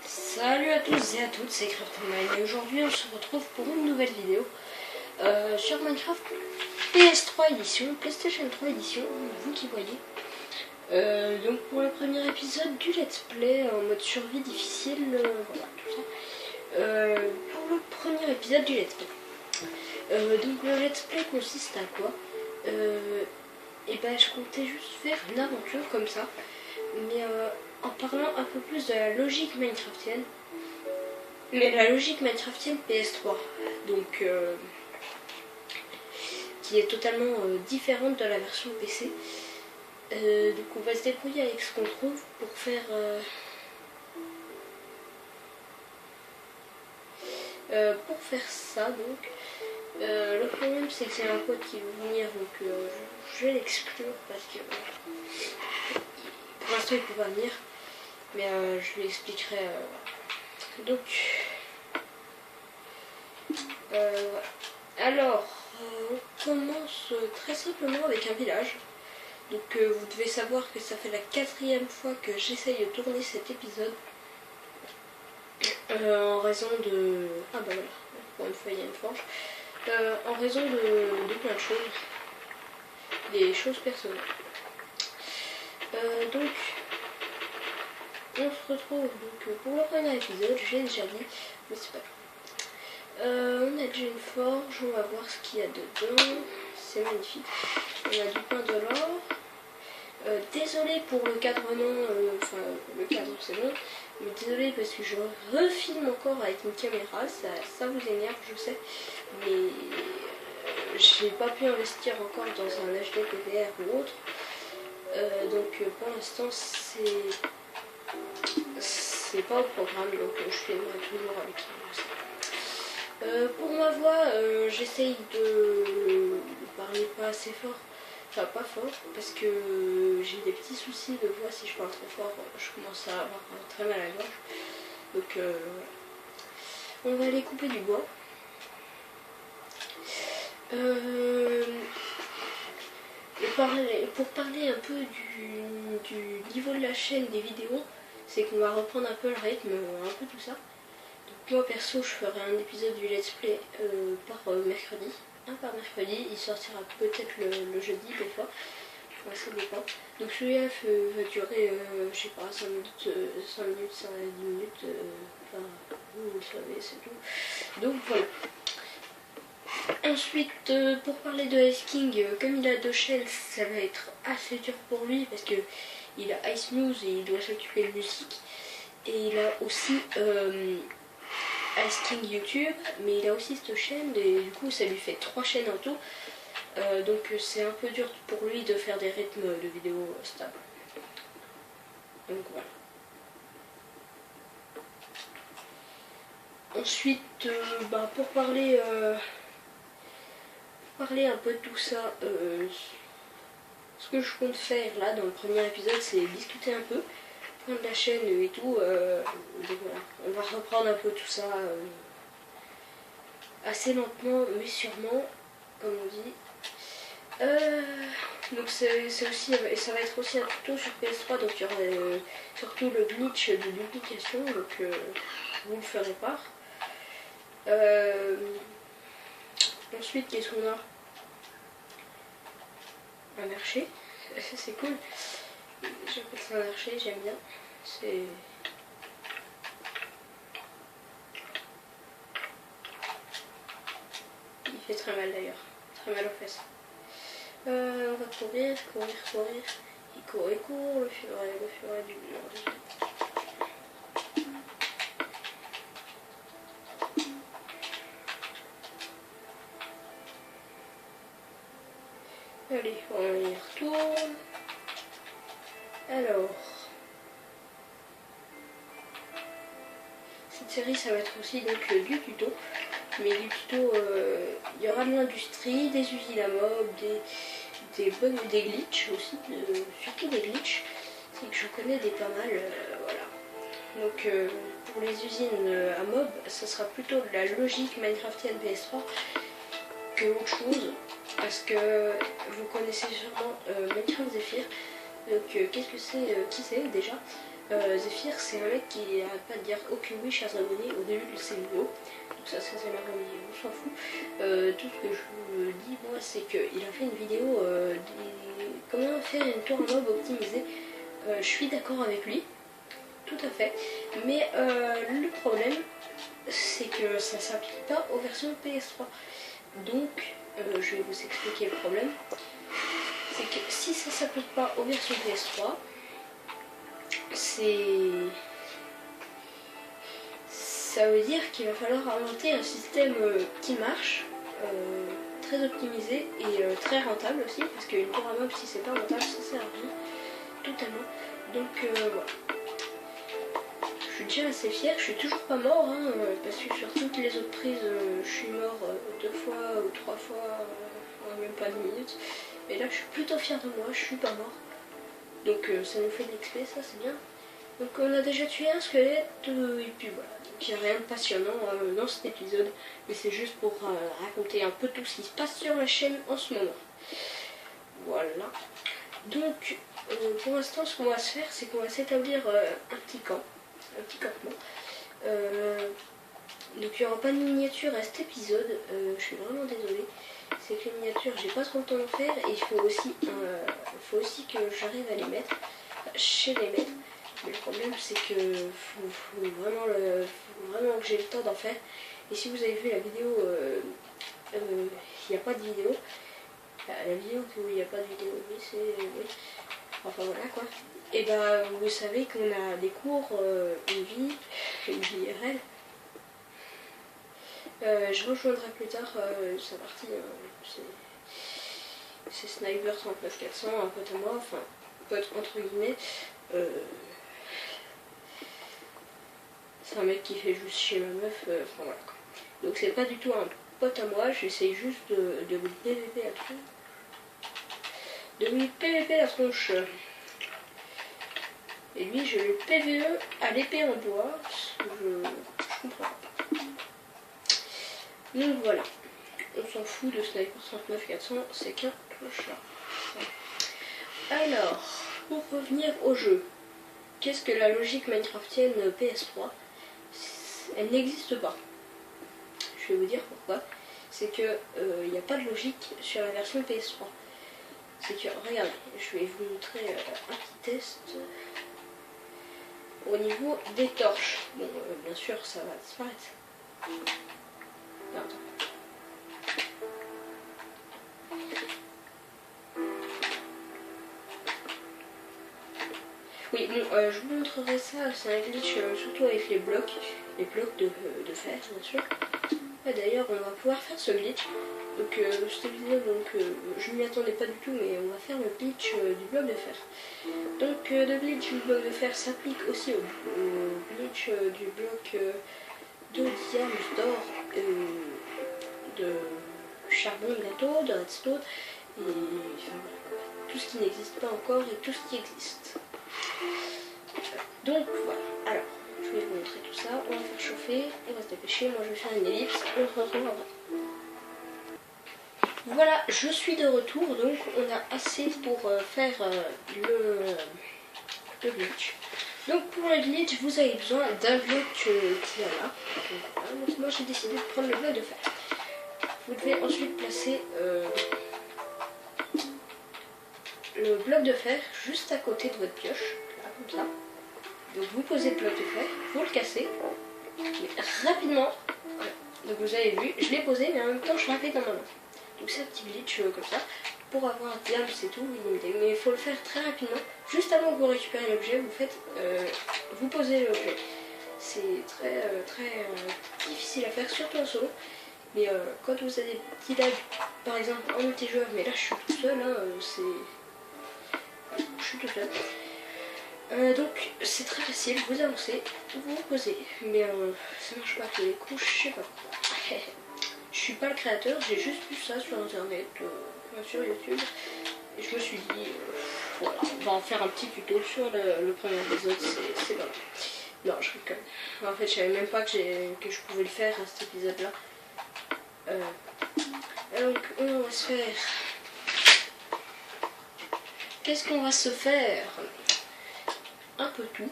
Salut à tous et à toutes, c'est CraftMine et aujourd'hui on se retrouve pour une nouvelle vidéo sur Minecraft PS3 édition, PlayStation 3 édition, vous qui voyez. Donc pour le premier épisode du let's play en mode survie difficile, voilà tout ça. Pour le premier épisode du let's play. Donc le let's play consiste à quoi? Et ben je comptais juste faire une aventure comme ça, mais en parlant un peu plus de la logique minecraftienne, mais la logique minecraftienne PS3, donc qui est totalement différente de la version PC. Donc on va se débrouiller avec ce qu'on trouve pour faire ça. Donc le problème c'est que c'est un code qui veut venir, donc je vais l'exclure parce que pour l'instant il peut pas venir, mais je lui expliquerai. Donc voilà. Alors on commence très simplement avec un village. Donc vous devez savoir que ça fait la 4e fois que j'essaye de tourner cet épisode. En raison de... Ah bah voilà, pour une fois il y a une forge. En raison de plein de choses. Des choses personnelles. Donc on se retrouve donc, pour le premier épisode, je l'ai déjà dit, mais c'est pas grave. On a déjà une forge, on va voir ce qu'il y a dedans. C'est magnifique. On a du pain de l'or. Désolé pour le cadrement, enfin le cadre c'est bon, mais désolé parce que je refilme encore avec une caméra, ça vous énerve je sais, mais j'ai pas pu investir encore dans un HD PVR ou autre, donc pour l'instant c'est pas au programme, donc je filmerai toujours avec ça. Pour ma voix, j'essaye de parler pas assez fort. Enfin pas fort, parce que j'ai des petits soucis de voix. Si je parle trop fort, je commence à avoir très mal à la gorge. Donc voilà. On va aller couper du bois. Pour parler un peu du niveau de la chaîne des vidéos, c'est qu'on va reprendre un peu le rythme, un peu tout ça. Donc moi perso je ferai un épisode du let's play par mercredi. Par mercredi, il sortira peut-être le jeudi des fois, enfin, ça dépend. Donc celui-là va durer, je sais pas, 5 minutes, 10 minutes, enfin, vous le savez, c'est tout. Donc voilà. Ensuite, pour parler de Ice King, comme il a 2 chaînes, ça va être assez dur pour lui parce que il a Ice News et il doit s'occuper de musique. Et il a aussi Ice King YouTube, mais il a aussi cette chaîne et du coup ça lui fait 3 chaînes en tout. Donc c'est un peu dur pour lui de faire des rythmes de vidéos stables. Donc voilà. Ensuite, pour parler un peu de tout ça, ce que je compte faire là dans le premier épisode, c'est discuter un peu, prendre la chaîne et tout. Donc voilà, on va reprendre un peu tout ça assez lentement mais sûrement, comme on dit. Donc c'est aussi, ça va être aussi un tuto sur PS3, donc il y aura surtout le glitch de duplication, donc vous le ferez part. Ensuite, qu'est-ce qu'on a? Un archer, c'est cool. J'appelle ça un archer, j'aime bien. C'est... Il fait très mal d'ailleurs, très mal aux fesses. On va courir. Il court, le furet du nord. Allez, on y retourne. Alors, cette série ça va être aussi donc du tuto. Mais du tuto, il y aura de l'industrie, des usines à mob, des glitches aussi, surtout des glitches. C'est que je connais des pas mal, voilà. Donc pour les usines à mob, ça sera plutôt de la logique Minecraftienne PS3 que autre chose. Parce que vous connaissez sûrement Minecraft Zephyr. Donc qu'est-ce que c'est, qui c'est déjà? Zephyr, c'est un mec qui arrête pas de dire ok oui chers abonnés au début de ses vidéos. Donc ça c'est la vidéo, on s'en fout. Tout ce que je dis moi c'est qu'il a fait une vidéo comment faire une tour à mob optimisée. Je suis d'accord avec lui, tout à fait. Mais le problème c'est que ça s'applique pas aux versions PS3. Donc je vais vous expliquer le problème. C'est que si ça s'applique pas aux versions PS3, ça veut dire qu'il va falloir inventer un système qui marche, très optimisé et très rentable aussi, parce qu'une tour à mob si c'est pas rentable ça sert à rien totalement. Donc voilà. Je suis déjà assez fière, je suis toujours pas mort hein, parce que sur toutes les autres prises je suis mort 2 fois ou 3 fois en même pas 10 minutes. Et là je suis plutôt fière de moi, je suis pas mort. Donc ça nous fait de l'XP, ça c'est bien. Donc on a déjà tué un squelette et puis voilà. Donc il n'y a rien de passionnant dans cet épisode. Mais c'est juste pour raconter un peu tout ce qui se passe sur la chaîne en ce moment. Voilà. Donc pour l'instant ce qu'on va se faire c'est qu'on va s'établir un petit camp. Un petit campement. Donc il n'y aura pas de miniature à cet épisode. Je suis vraiment désolée. C'est que les miniatures, j'ai pas trop le temps d'en faire et il faut aussi que j'arrive à les mettre, chez les mettre. Mais le problème c'est que faut vraiment que j'ai le temps d'en faire. Et si vous avez vu la vidéo, il n'y a pas de vidéo. La vidéo où il n'y a pas de vidéo, oui c'est... Oui. Enfin voilà quoi. Et bah vous savez qu'on a des cours, une vie IRL. Je rejoindrai plus tard sa partie, c'est Sniper 39400, un pote à moi, enfin pote entre guillemets. C'est un mec qui fait juste chez ma meuf, enfin voilà quoi. Donc c'est pas du tout un pote à moi, j'essaye juste de lui PVP la tronche. De lui PVP la tronche. Et lui je le PVE à l'épée en bois, je comprends pas. Donc voilà, on s'en fout de Sniper 39400, c'est qu'un clochard. Alors, pour revenir au jeu, qu'est-ce que la logique minecraftienne PS3? Elle n'existe pas. Je vais vous dire pourquoi. C'est que il n'y a pas de logique sur la version PS3. C'est que, regardez, je vais vous montrer un petit test. Au niveau des torches, bon, bien sûr, ça va disparaître. Non, attends. Oui, bon, je vous montrerai ça, c'est un glitch surtout avec les blocs de fer, bien sûr. D'ailleurs, on va pouvoir faire ce glitch. Donc, cette vidéo, je m'y attendais pas du tout, mais on va faire le glitch du bloc de fer. Donc, le glitch du bloc de fer s'applique aussi au glitch du bloc de diamants, d'or, de charbon bientôt, de redstone, et enfin, voilà, tout ce qui n'existe pas encore et tout ce qui existe. Donc voilà, alors je vais vous montrer tout ça, on va faire chauffer, on va se dépêcher, moi je vais faire une ellipse, on se retrouve après. Voilà, je suis de retour, donc on a assez pour faire le glitch. Donc pour le glitch, vous avez besoin d'un bloc qu'il y a là. Donc, voilà, moi j'ai décidé de prendre le bloc de fer. Vous devez ensuite placer le bloc de fer juste à côté de votre pioche, là, comme ça. Donc vous posez le bloc de fer, vous le cassez, mais rapidement. Voilà. Donc vous avez vu, je l'ai posé, mais en même temps je l'avais dans ma main. Donc c'est un petit glitch comme ça, pour avoir un diable c'est tout, mais il faut le faire très rapidement. Juste avant que vous récupérez l'objet, vous posez l'objet. C'est très difficile à faire, surtout en solo. Mais quand vous avez des petits lags, par exemple en multijoueur, mais là je suis tout seul, hein, je suis tout seul. Donc c'est très facile, vous avancez, vous posez, mais ça marche pas tous les coups, je sais pas pourquoi. Je suis pas le créateur, j'ai juste vu ça sur internet, sur YouTube, et je me suis dit, voilà, on va en faire un petit tuto sur le premier épisode, c'est pas mal. Non, je rigole. En fait, je savais même pas que je pouvais le faire à cet épisode-là. Donc, on va se faire... Qu'est-ce qu'on va se faire? Un peu tout.